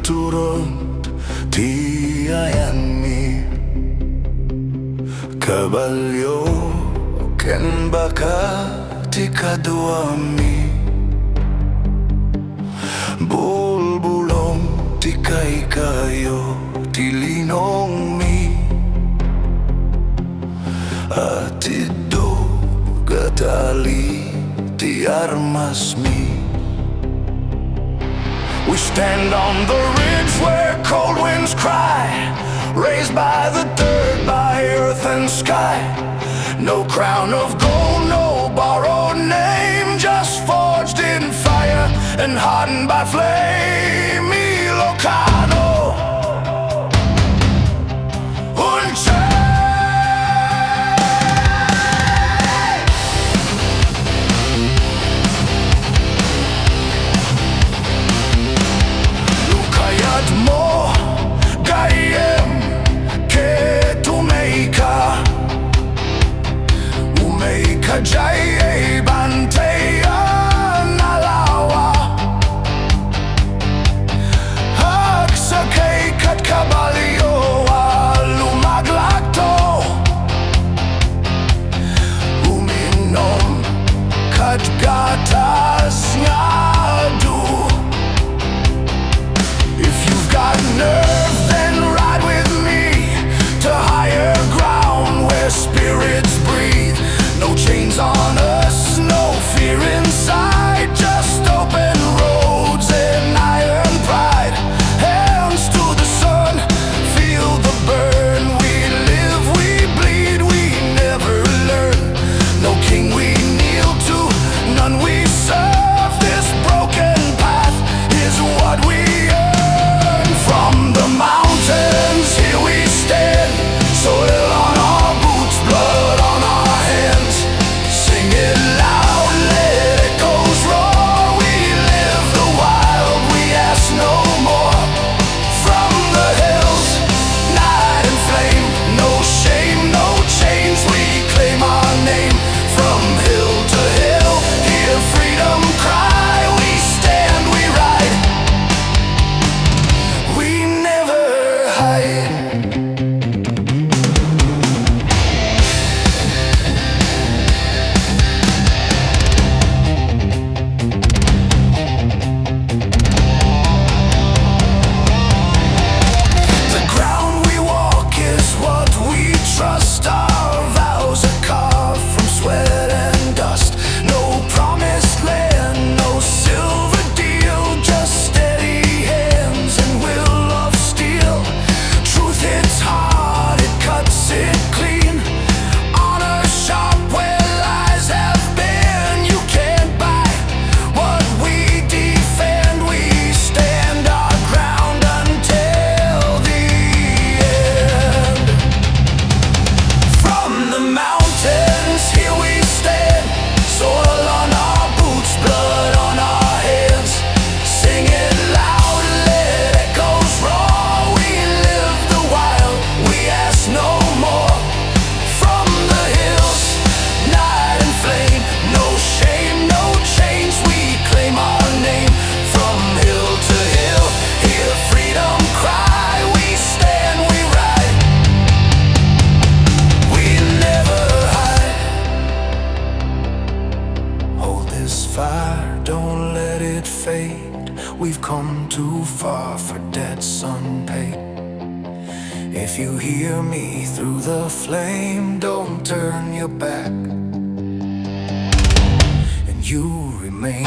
turturod ti ayan mi Kabalyo ken baka ti kadwa mi Bulbulong ti kaykayo ti linong mi Atiddog tali ti armas mi. We stand on the ridge where cold winds cry, raised by the dirt, by earth and sky. No crown of gold, no borrowed name, just forged in fire and hardened by flame. Ilocano Unchained. Jay bantay nalawa hak sa kay kat Kabalyo lumaglakto uminom kat gatas ngadu. If you've got nerve, then ride with me to higher ground where spirits breathe. No chains on us, no fear inside, just open roads and iron pride. Hands to the sun, feel the burn. We live, we bleed, we never learn. No king we kneel to, none we serve. This broken path is what we earn. From the mountains, here we stand, soil on our boots, blood on our hands. Sing it loud, let echoes roar. We live the wild, we ask no more. From the hills, night and flame, no shame, no chains, we claim our name. From hill to hill, hear freedom cry. We stand, we ride, we never hide. Trust our vows are carved from sweat and dust. No promised land, no silver deal, just steady hands and will of steel. Truth hits hard, it cuts it clean. Honor sharp where lies have been. You can't buy what we defend. We stand our ground until the end. From the mountains, here we stand, soil on our boots, blood on our hands. Sing it loud, let echoes roar. We live the wild, we ask no more. From the hills, night and flame, no shame, no chains, we claim our name. From hill to hill, hear freedom cry. We stand, we ride, we never hide. Hold this fire, don't let it fade. We've come too far for debts unpaid. If you hear me through the flame, don't turn your back, and you remain.